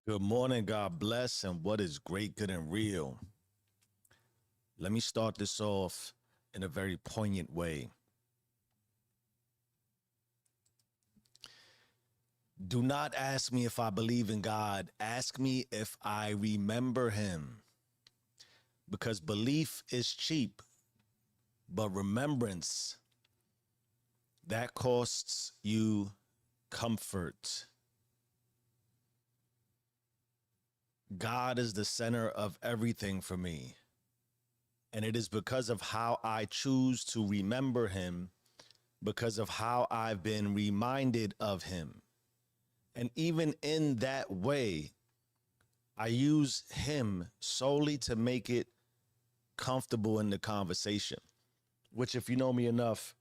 Good morning, God bless, and what is great, good, and real. Let me start this off in a very poignant way. Do not ask me if I believe in God. Ask me if I remember him. Because belief is cheap, but remembrance, that costs you comfort. God is the center of everything for me. And it is because of how I choose to remember him, because of how I've been reminded of him. And even in that way, I use him solely to make it comfortable in the conversation, which, if you know me enough,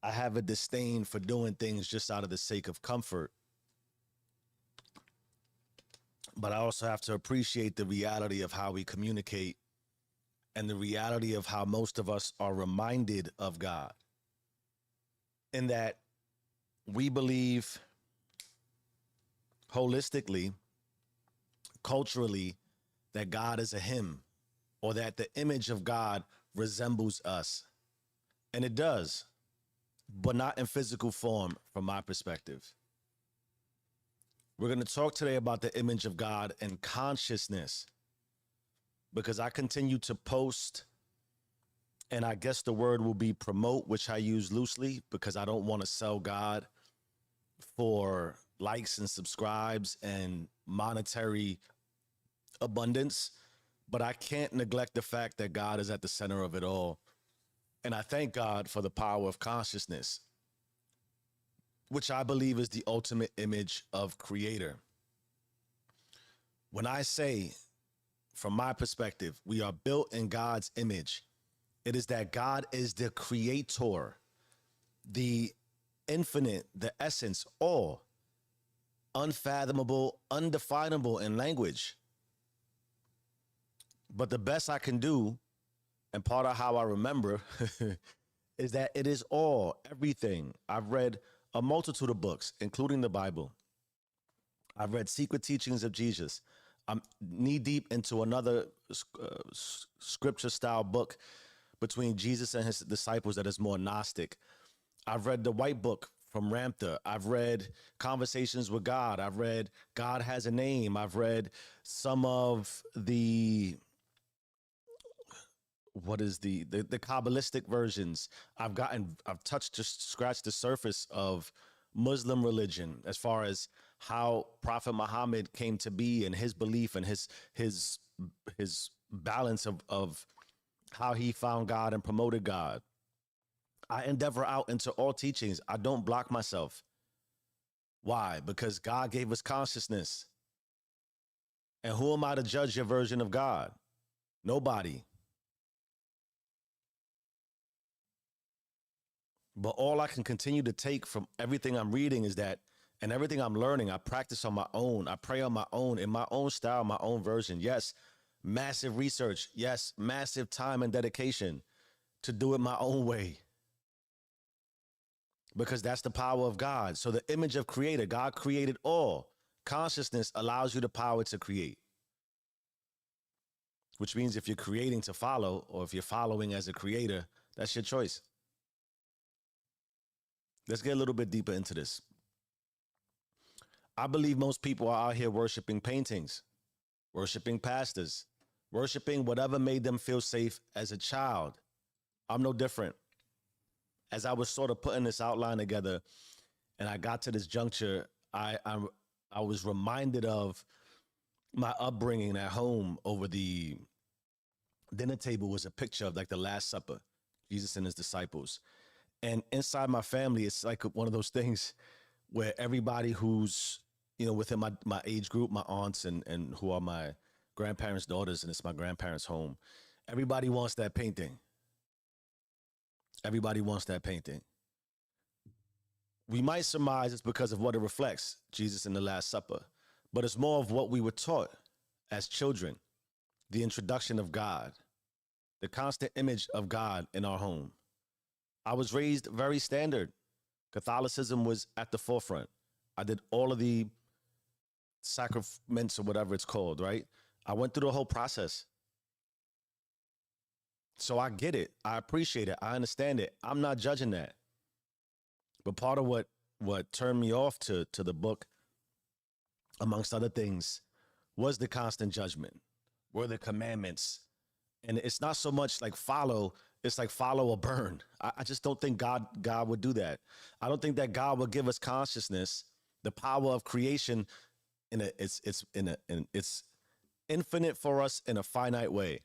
I have a disdain for doing things just out of the sake of comfort. But I also have to appreciate the reality of how we communicate and the reality of how most of us are reminded of God, in that we believe holistically, culturally, that God is a him, or that the image of God resembles us. And it does, but not in physical form from my perspective. We're going to talk today about the image of God and consciousness, because I continue to post, and I guess the word will be promote, which I use loosely because I don't want to sell God for likes and subscribes and monetary abundance. But I can't neglect the fact that God is at the center of it all. And I thank God for the power of consciousness, which I believe is the ultimate image of creator. When I say, from my perspective, we are built in God's image, it is that God is the creator, the infinite, the essence, all unfathomable, undefinable in language. But the best I can do, and part of how I remember, is that it is all, everything. I've read a multitude of books, including the Bible. I've read Secret Teachings of Jesus. I'm knee deep into another scripture style book between Jesus and his disciples that is more Gnostic. I've read the White Book from Ramtha. I've read Conversations with God. I've read God Has a Name. I've read some of the the Kabbalistic versions. I've touched, just scratched the surface of Muslim religion as far as how Prophet Muhammad came to be and his belief and his balance of how he found God and promoted God. I endeavor out into all teachings. I don't block myself. Why? Because God gave us consciousness. And who am I to judge your version of God? Nobody. But all I can continue to take from everything I'm reading is that, and everything I'm learning, I practice on my own. I pray on my own, in my own style, my own version. Yes, massive research. Yes, massive time and dedication to do it my own way. Because that's the power of God. So the image of creator, God created all. Consciousness allows you the power to create, which means if you're creating to follow, or if you're following as a creator, that's your choice. Let's get a little bit deeper into this. I believe most people are out here worshiping paintings, worshiping pastors, worshiping whatever made them feel safe as a child. I'm no different. As I was sort of putting this outline together and I got to this juncture, I was reminded of my upbringing at home. Over the dinner table was a picture of like the Last Supper, Jesus and his disciples. And inside my family, it's like one of those things where everybody who's, within my age group, my aunts and who are my grandparents' daughters, and it's my grandparents' home, everybody wants that painting. Everybody wants that painting. We might surmise it's because of what it reflects, Jesus in the Last Supper, but it's more of what we were taught as children, the introduction of God, the constant image of God in our home. I was raised very standard. Catholicism was at the forefront. I did all of the sacraments or whatever it's called, right? I went through the whole process. So I get it. I appreciate it. I understand it. I'm not judging that. But part of what turned me off to the book, amongst other things, was the constant judgment, were the commandments. And it's not so much like follow, it's like follow or burn. I just don't think God would do that. I don't think that God would give us consciousness, the power of creation it's infinite for us in a finite way.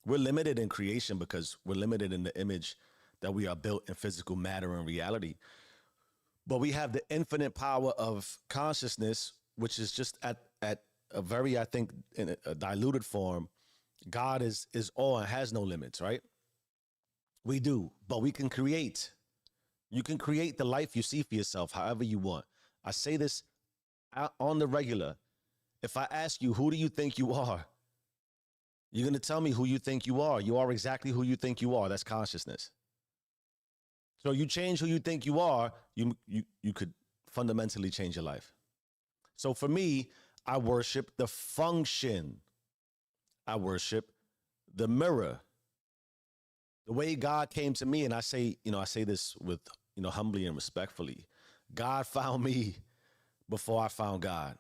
We're limited in creation because we're limited in the image that we are built in physical matter and reality. But we have the infinite power of consciousness, which is just at a very, I think, in a diluted form. God is all and has no limits, right? We do, but we can create. You can create the life you see for yourself however you want. I say this on the regular. If I ask you, who do you think you are? You're going to tell me who you think you are. You are exactly who you think you are. That's consciousness. So you change who you think you are, you could fundamentally change your life. So for me, I worship the function. I worship the mirror. The way God came to me, and I say this with, humbly and respectfully. God found me before I found God.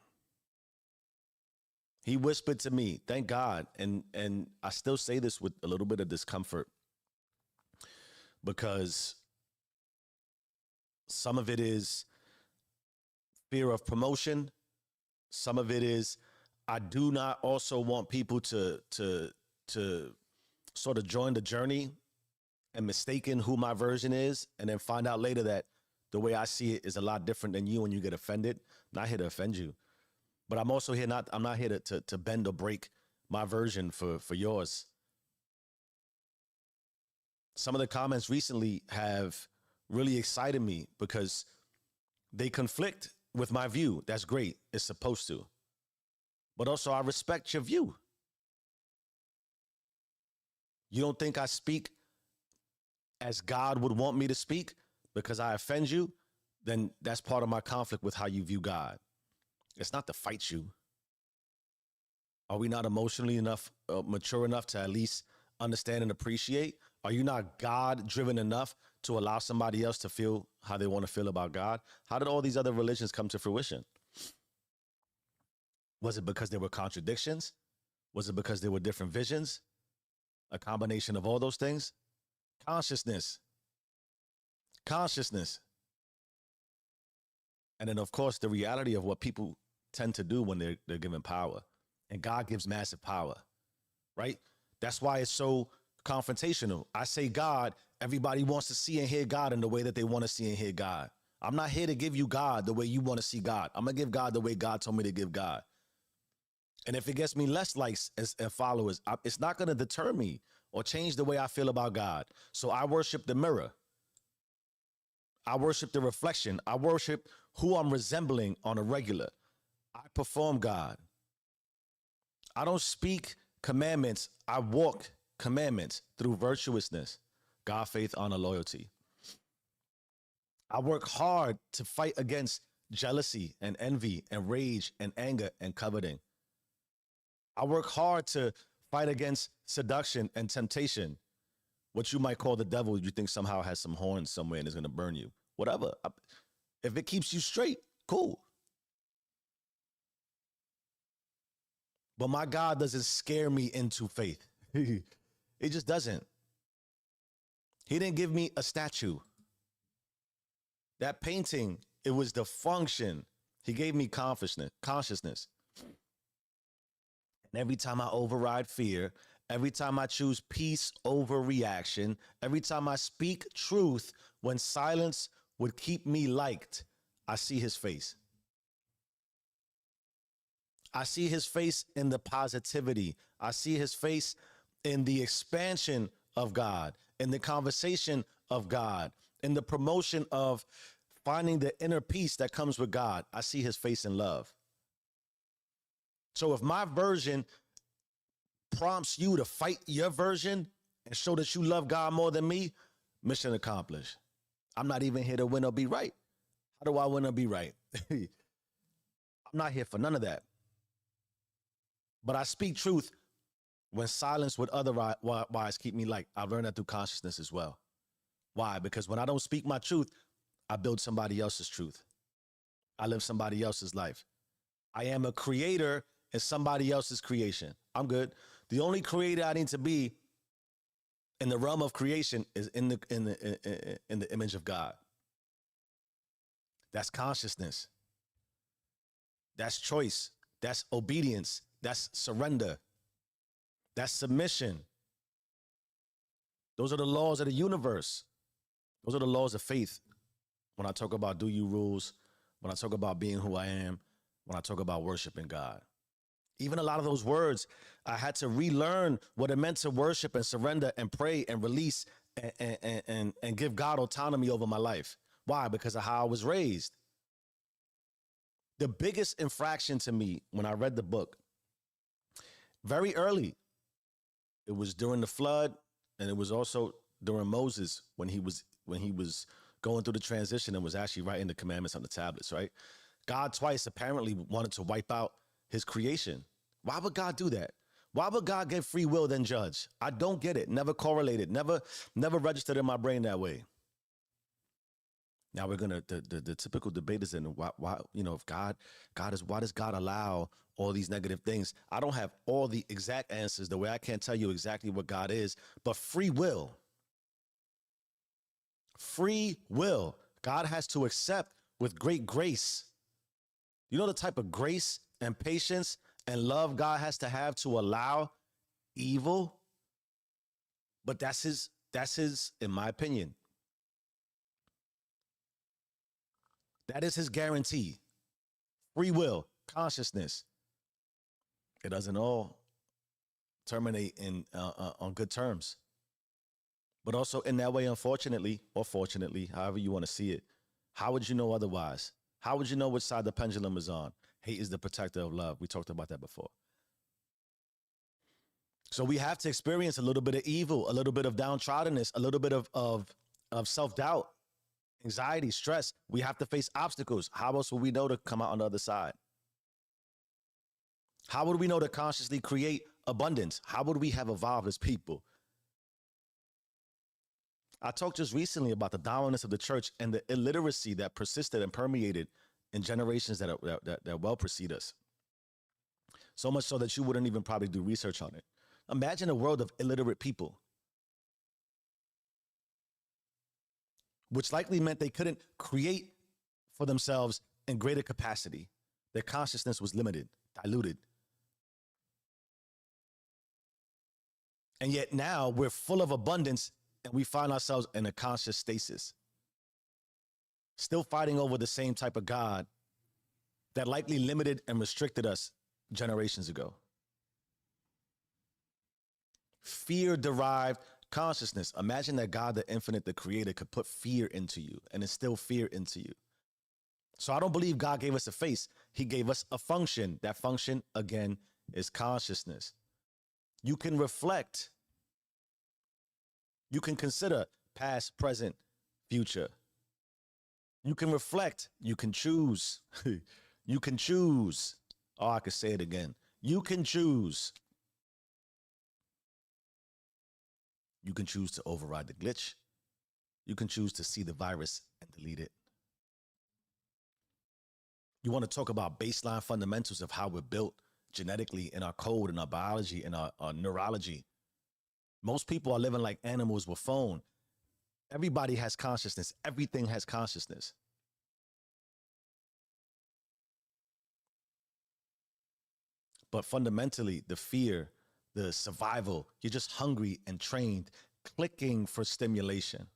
He whispered to me, thank God. And I still say this with a little bit of discomfort because some of it is fear of promotion. Some of it is I do not also want people to sort of join the journey and mistaken who my version is, and then find out later that the way I see it is a lot different than you, and you get offended. I'm not here to offend you, but I'm also here I'm not here to bend or break my version for yours. Some of the comments recently have really excited me because they conflict with my view. That's great. It's supposed to. But also, I respect your view. You don't think I speak as God would want me to speak because I offend you? Then that's part of my conflict with how you view God. It's not to fight you. Are we not emotionally enough, mature enough to at least understand and appreciate? Are you not God-driven enough to allow somebody else to feel how they want to feel about God? How did all these other religions come to fruition? Was it because there were contradictions? Was it because there were different visions? A combination of all those things? Consciousness. And then, of course, the reality of what people tend to do when they're given power. And God gives massive power, right? That's why it's so confrontational. I say God, everybody wants to see and hear God in the way that they want to see and hear God. I'm not here to give you God the way you want to see God. I'm going to give God the way God told me to give God. And if it gets me less likes and followers, it's not going to deter me or change the way I feel about God. So I worship the mirror. I worship the reflection. I worship who I'm resembling on a regular. I perform God. I don't speak commandments. I walk commandments through virtuousness, God, faith, honor, loyalty. I work hard to fight against jealousy and envy and rage and anger and coveting. I work hard to fight against seduction and temptation. What you might call the devil, you think somehow has some horns somewhere and is going to burn you. Whatever. If it keeps you straight, cool. But my God doesn't scare me into faith. It just doesn't. He didn't give me a statue. That painting, it was the function. He gave me consciousness. And every time I override fear, every time I choose peace over reaction, every time I speak truth when silence would keep me liked, I see his face. I see his face in the positivity. I see his face in the expansion of God, in the conversation of God, in the promotion of finding the inner peace that comes with God. I see his face in love. So if my version prompts you to fight your version and show that you love God more than me, mission accomplished. I'm not even here to win or be right. How do I win or be right? I'm not here for none of that. But I speak truth when silence would otherwise keep me light. I've learned that through consciousness as well. Why? Because when I don't speak my truth, I build somebody else's truth. I live somebody else's life. I am a creator in somebody else's creation. I'm good. The only creator I need to be in the realm of creation is in the image of God. That's consciousness. That's choice. That's obedience. That's surrender. That's submission. Those are the laws of the universe. Those are the laws of faith. When I talk about do you rules, when I talk about being who I am, when I talk about worshiping God. Even a lot of those words, I had to relearn what it meant to worship and surrender and pray and release and give God autonomy over my life. Why? Because of how I was raised. The biggest infraction to me when I read the book, very early, it was during the flood, and it was also during Moses when he was going through the transition and was actually writing the commandments on the tablets, right? God twice apparently wanted to wipe out his creation. Why would God do that? Why would God give free will then judge? I don't get it. Never correlated. Never registered in my brain that way. Now we're gonna the typical debate is in why if God is, why does God allow all these negative things? I don't have all the exact answers the way I can't tell you exactly what God is, but free will. Free will. God has to accept with great grace. You know the type of grace and patience and love God has to have to allow evil? But that's his, in my opinion. That is his guarantee. Free will, consciousness. It doesn't all terminate in on good terms. But also in that way, unfortunately, or fortunately, however you want to see it, how would you know otherwise? How would you know which side the pendulum is on? Hate is the protector of love. We talked about that before. So we have to experience a little bit of evil, a little bit of downtroddenness, a little bit of self-doubt, anxiety, stress. We have to face obstacles. How else will we know to come out on the other side? How would we know to consciously create abundance? How would we have evolved as people? I talked just recently about the dominance of the church and the illiteracy that persisted and permeated in generations that well precede us. So much so that you wouldn't even probably do research on it. Imagine a world of illiterate people, which likely meant they couldn't create for themselves in greater capacity. Their consciousness was limited, diluted. And yet now we're full of abundance and we find ourselves in a conscious stasis, still fighting over the same type of God that likely limited and restricted us generations ago. Fear-derived consciousness. Imagine that God, the infinite, the creator, could put fear into you and instill fear into you. So I don't believe God gave us a face. He gave us a function. That function, again, is consciousness. You can reflect. You can consider past, present, future. You can reflect. You can choose. You can choose. Oh, I could say it again. You can choose. You can choose to override the glitch. You can choose to see the virus and delete it. You want to talk about baseline fundamentals of how we're built genetically in our code, in our biology, in our neurology. Most people are living like animals with phone. Everybody has consciousness. Everything has consciousness. But fundamentally, the fear, the survival, you're just hungry and trained, clicking for stimulation.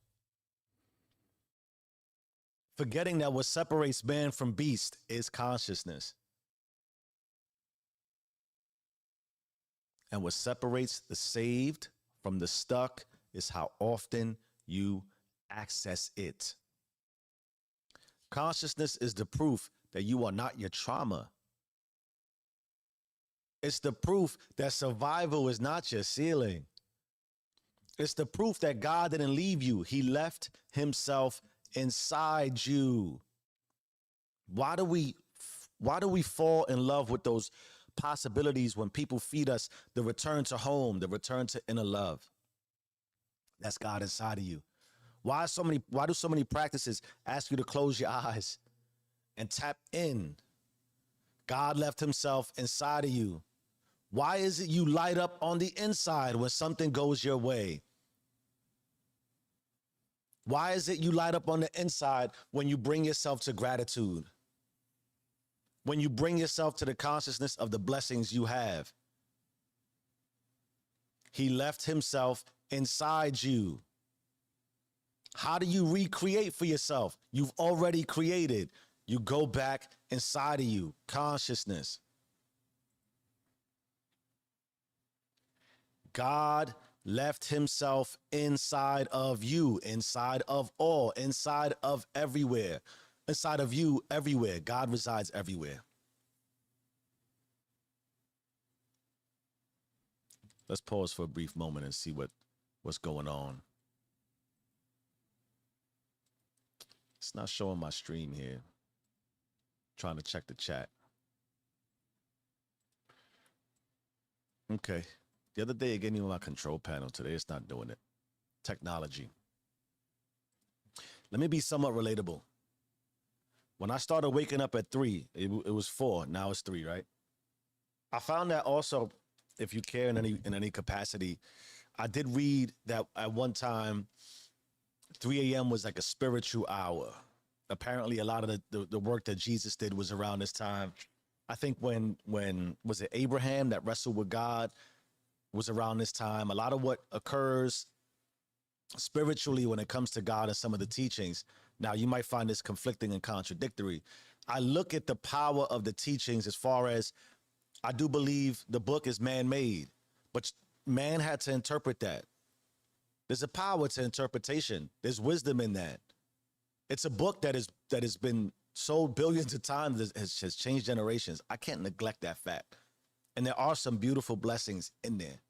Forgetting that what separates man from beast is consciousness. And what separates the saved from the stuck is how often you access it. Consciousness is the proof that you are not your trauma. It's the proof that survival is not your ceiling. It's the proof that God didn't leave you. He left himself inside you. Why do we fall in love with those possibilities when people feed us the return to home, the return to inner love. That's God inside of you. Why do so many practices ask you to close your eyes and tap in? God left himself inside of you. Why is it you light up on the inside when something goes your way? Why is it you light up on the inside when you bring yourself to gratitude? When you bring yourself to the consciousness of the blessings you have? He left himself inside you. How do you recreate for yourself? You've already created. You go back inside of you, consciousness. God left himself inside of you, inside of all, inside of everywhere, inside of you, everywhere. God resides everywhere. Let's pause for a brief moment and see what's going on. It's not showing my stream here. Trying to check the chat. Okay. The other day it gave me my control panel. Today it's not doing it. Technology. Let me be somewhat relatable. When I started waking up at 3, it was 4. Now it's 3, right? I found that also, if you care in any capacity, I did read that at one time 3 a.m. was like a spiritual hour. Apparently, a lot of the work that Jesus did was around this time. I think when was it Abraham that wrestled with God was around this time. A lot of what occurs spiritually when it comes to God and some of the teachings. Now, you might find this conflicting and contradictory. I look at the power of the teachings as far as I do believe the book is man-made, but man had to interpret that. There's a power to interpretation. There's wisdom in that. It's a book that has been sold billions of times, has changed generations. I can't neglect that fact. And there are some beautiful blessings in there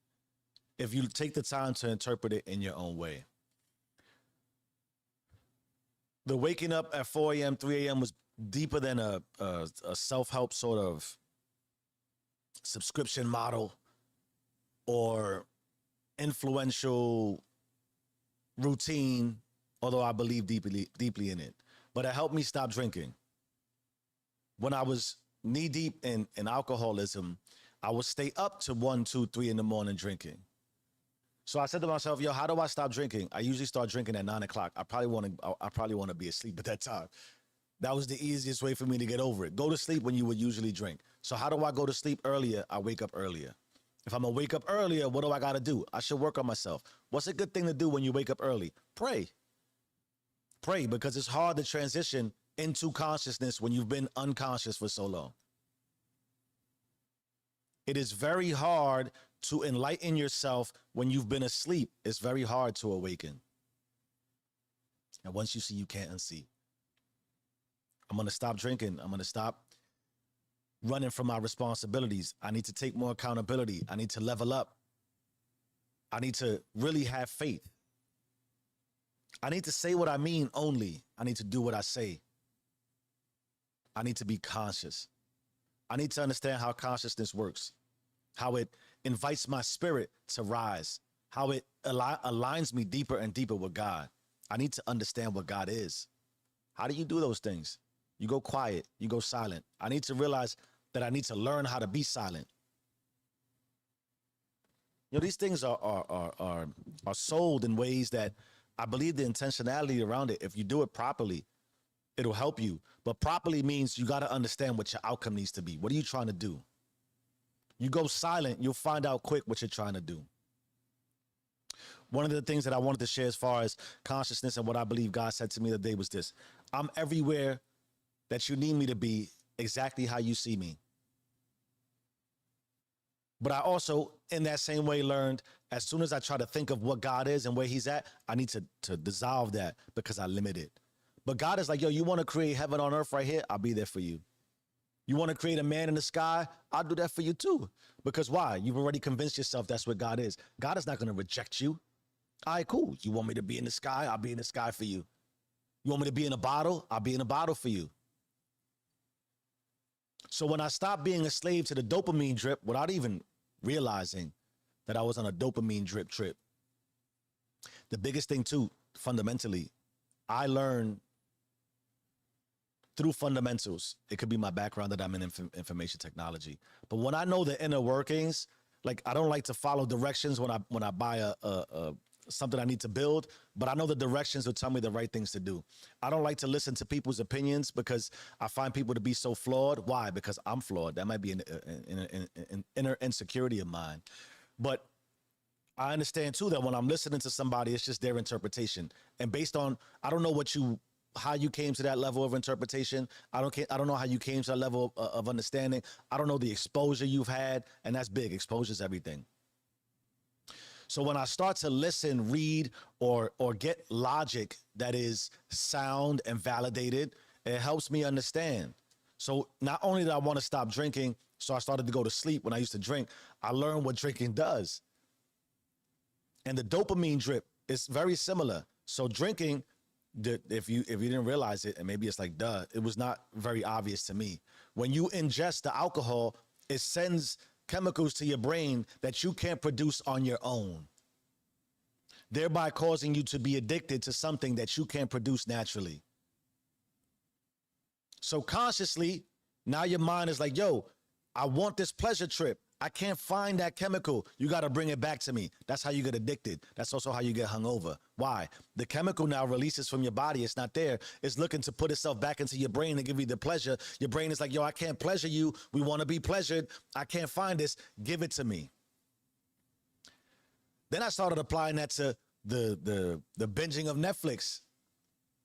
if you take the time to interpret it in your own way. The waking up at 4 a.m., 3 a.m. was deeper than a self-help sort of subscription model or influential routine, although I believe deeply in it. But it helped me stop drinking. When I was knee deep in alcoholism, I would stay up to 1, 2, 3 in the morning drinking. So I said to myself, yo, how do I stop drinking? I usually start drinking at 9 o'clock. I probably want to be asleep at that time. That was the easiest way for me to get over it. Go to sleep when you would usually drink. So how do I go to sleep earlier? I wake up earlier. If I'm going to wake up earlier, what do I got to do? I should work on myself. What's a good thing to do when you wake up early? Pray. Pray, because it's hard to transition into consciousness when you've been unconscious for so long. It is very hard to enlighten yourself when you've been asleep. It's very hard to awaken. And once you see, you can't unsee. I'm going to stop drinking. I'm going to stop running from my responsibilities. I need to take more accountability. I need to level up. I need to really have faith. I need to say what I mean only. I need to do what I say. I need to be conscious. I need to understand how consciousness works, how it invites my spirit to rise, how it aligns me deeper and deeper with God. I need to understand what God is. How do you do those things? You go quiet, you go silent. I need to realize that I need to learn how to be silent. You know, these things are sold in ways that I believe the intentionality around it, if you do it properly, it'll help you. But properly means you got to understand what your outcome needs to be. What are you trying to do? You go silent, you'll find out quick what you're trying to do. One of the things that I wanted to share as far as consciousness and what I believe God said to me today was this: I'm everywhere that you need me to be, exactly how you see me. But I also, in that same way, learned as soon as I try to think of what God is and where he's at, I need to dissolve that because I limit it. But God is like, yo, you want to create heaven on earth right here? I'll be there for you. You want to create a man in the sky? I'll do that for you too. Because why? You've already convinced yourself that's what God is. God is not going to reject you. All right, cool. You want me to be in the sky? I'll be in the sky for you. You want me to be in a bottle? I'll be in a bottle for you. So when I stopped being a slave to the dopamine drip without even realizing that I was on a dopamine drip trip, the biggest thing too, fundamentally, I learned through fundamentals. It could be my background that I'm in information technology. But when I know the inner workings, like I don't like to follow directions when I buy a something I need to build, but I know the directions will tell me the right things to do. I don't like to listen to people's opinions because I find people to be so flawed. Why? Because I'm flawed. That might be an inner insecurity of mine. But I understand too that when I'm listening to somebody, it's just their interpretation. And based on, I don't know how you came to that level of interpretation. I don't know how you came to that level of understanding. I don't know the exposure you've had, and that's big. Exposure is everything. So when I start to listen, read, or get logic that is sound and validated, it helps me understand. So not only did I want to stop drinking, so I started to go to sleep when I used to drink, I learned what drinking does. And the dopamine drip is very similar. So drinking, if you didn't realize it, and maybe it's like, duh, it was not very obvious to me. When you ingest the alcohol, it sends chemicals to your brain that you can't produce on your own, thereby causing you to be addicted to something that you can't produce naturally. So consciously, now your mind is like, yo, I want this pleasure trip. I can't find that chemical. You got to bring it back to me. That's how you get addicted. That's also how you get hungover. Why? The chemical now releases from your body. It's not there. It's looking to put itself back into your brain and give you the pleasure. Your brain is like, yo, I can't pleasure you. We want to be pleasured. I can't find this. Give it to me. Then I started applying that to the binging of Netflix,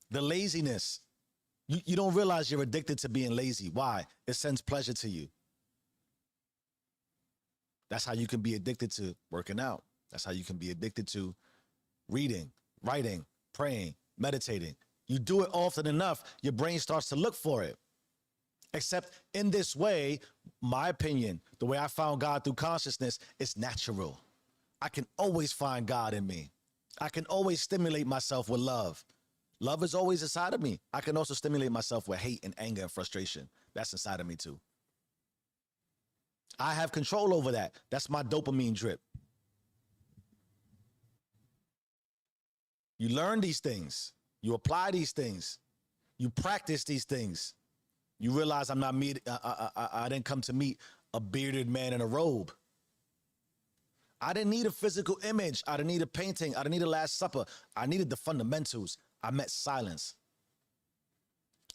the laziness. You don't realize you're addicted to being lazy. Why? It sends pleasure to you. That's how you can be addicted to working out. That's how you can be addicted to reading, writing, praying, meditating. You do it often enough, your brain starts to look for it. Except in this way, my opinion, the way I found God through consciousness, it's natural. I can always find God in me. I can always stimulate myself with love. Love is always inside of me. I can also stimulate myself with hate and anger and frustration. That's inside of me too. I have control over that. That's my dopamine drip. You learn these things. You apply these things. You practice these things. You realize I'm not I didn't come to meet a bearded man in a robe. I didn't need a physical image. I didn't need a painting. I didn't need a Last Supper. I needed the fundamentals. I met silence.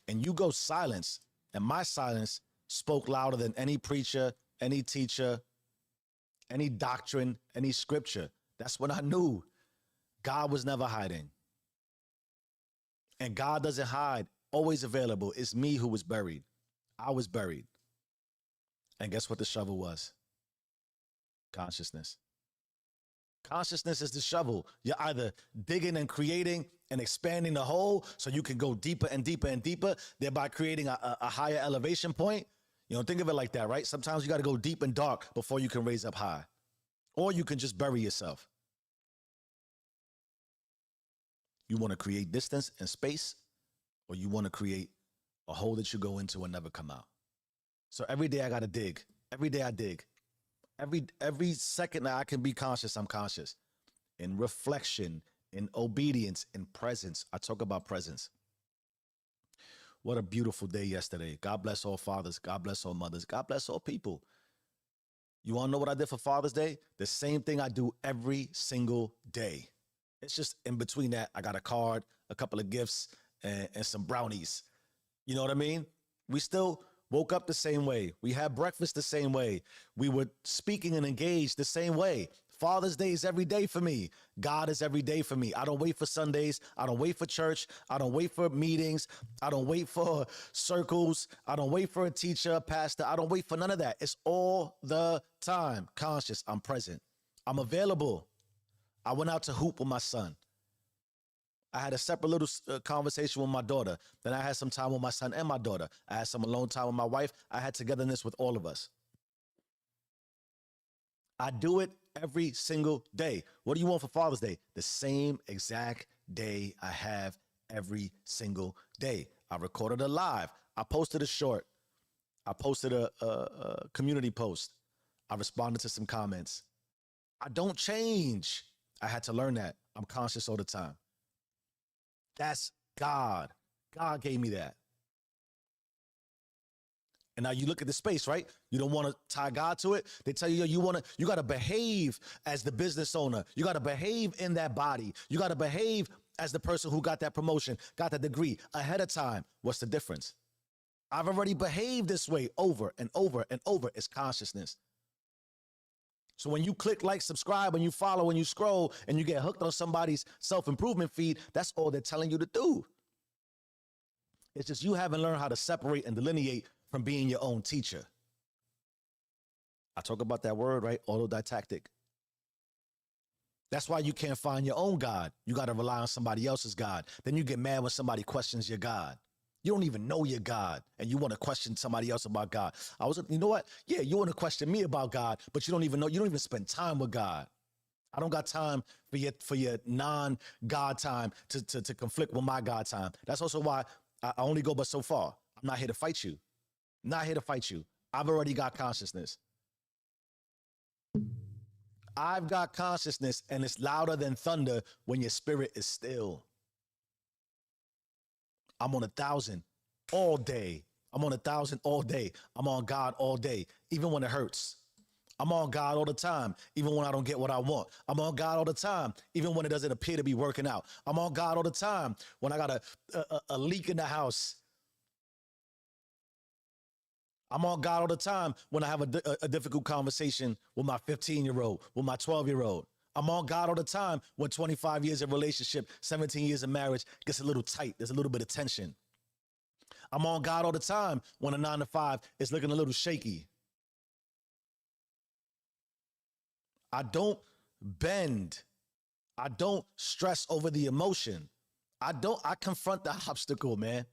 And you go silence. And my silence spoke louder than any preacher, any teacher, any doctrine, any scripture. That's when I knew God was never hiding. And God doesn't hide, always available. It's me who was buried. I was buried. And guess what the shovel was? Consciousness. Consciousness is the shovel. You're either digging and creating and expanding the hole so you can go deeper and deeper and deeper, thereby creating a higher elevation point. You don't think of it like that, right? Sometimes you got to go deep and dark before you can raise up high. Or you can just bury yourself. You want to create distance and space, or you want to create a hole that you go into and never come out. So every day I got to dig. Every day I dig. Every second that I can be conscious, I'm conscious. In reflection, in obedience, in presence. I talk about presence. What a beautiful day yesterday. God bless all fathers. God bless all mothers. God bless all people. You want to know what I did for Father's Day? The same thing I do every single day. It's just in between that, I got a card, a couple of gifts, and some brownies. You know what I mean? We still woke up the same way. We had breakfast the same way. We were speaking and engaged the same way. Father's Day is every day for me. God is every day for me. I don't wait for Sundays. I don't wait for church. I don't wait for meetings. I don't wait for circles. I don't wait for a teacher, a pastor. I don't wait for none of that. It's all the time. Conscious. I'm present. I'm available. I went out to hoop with my son. I had a separate little conversation with my daughter. Then I had some time with my son and my daughter. I had some alone time with my wife. I had togetherness with all of us. I do it every single day. What do you want for Father's Day? The same exact day I have every single day. I recorded a live. I posted a short. I posted a community post. I responded to some comments. I don't change. I had to learn that. I'm conscious all the time. That's God. God gave me that. And now you look at the space, right? You don't want to tie God to it. They tell you, you got to behave as the business owner. You got to behave in that body. You got to behave as the person who got that promotion, got that degree ahead of time. What's the difference? I've already behaved this way over and over and over. It's consciousness. So when you click like, subscribe, and you follow and you scroll and you get hooked on somebody's self-improvement feed, that's all they're telling you to do. It's just you haven't learned how to separate and delineate from being your own teacher. I talk about that word, right? Autodidactic. That's why you can't find your own God. You got to rely on somebody else's God. Then you get mad when somebody questions your God. You don't even know your God, and you want to question somebody else about God. You know what? Yeah, you want to question me about God, but you don't even spend time with God. I don't got time for your non-God time to conflict with my God time. That's also why I only go but so far. I'm not here to fight you. Not here to fight you. I've already got consciousness. I've got consciousness, and it's louder than thunder when your spirit is still. I'm on 1,000 all day. I'm on 1,000 all day. I'm on God all day, even when it hurts. I'm on God all the time, even when I don't get what I want. I'm on God all the time, even when it doesn't appear to be working out. I'm on God all the time when I got a leak in the house. I'm on God all the time when I have a difficult conversation with my 15-year-old, with my 12-year-old. I'm on God all the time when 25 years of relationship, 17 years of marriage gets a little tight. There's a little bit of tension. I'm on God all the time when a 9 to 5 is looking a little shaky. I don't bend. I don't stress over the emotion. I confront the obstacle, man.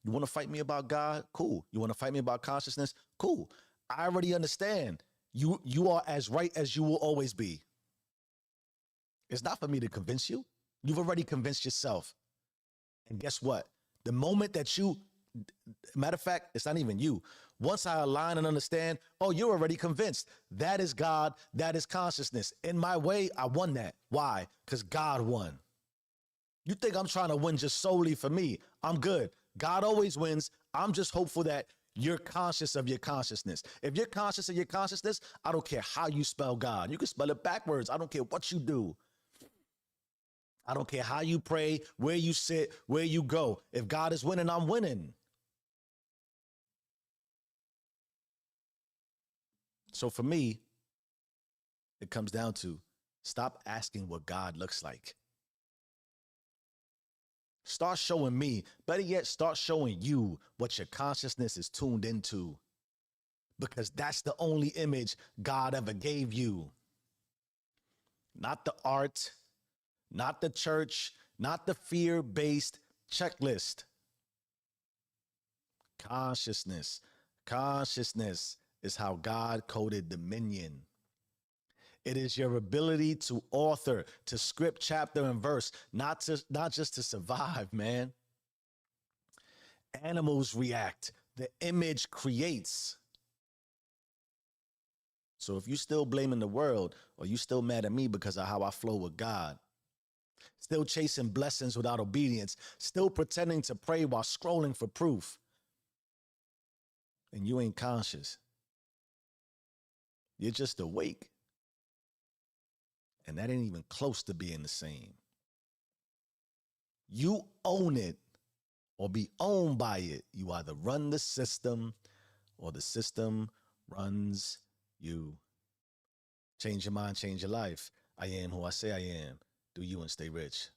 You want to fight me about God? Cool. You want to fight me about consciousness? Cool. I already understand. You are as right as you will always be. It's not for me to convince you. You've already convinced yourself. And guess what? The moment that matter of fact, it's not even you. Once I align and understand, oh, you're already convinced. That is God. That is consciousness. In my way, I won that. Why? Because God won. You think I'm trying to win just solely for me? I'm good. God always wins. I'm just hopeful that you're conscious of your consciousness. If you're conscious of your consciousness, I don't care how you spell God. You can spell it backwards. I don't care what you do. I don't care how you pray, where you sit, where you go. If God is winning, I'm winning. So for me, it comes down to stop asking what God looks like. Start showing me, better yet, start showing you what your consciousness is tuned into. Because that's the only image God ever gave you. Not the art, not the church, not the fear-based checklist. Consciousness. Consciousness is how God coded dominion. It is your ability to author, to script chapter and verse, not just to survive, man. Animals react. The image creates. So if you still blaming the world, or you still mad at me because of how I flow with God, still chasing blessings without obedience, still pretending to pray while scrolling for proof, and you ain't conscious. You're just awake. And that ain't even close to being the same. You own it or be owned by it. You either run the system or the system runs you. Change your mind, change your life. I am who I say I am. Do you and stay rich.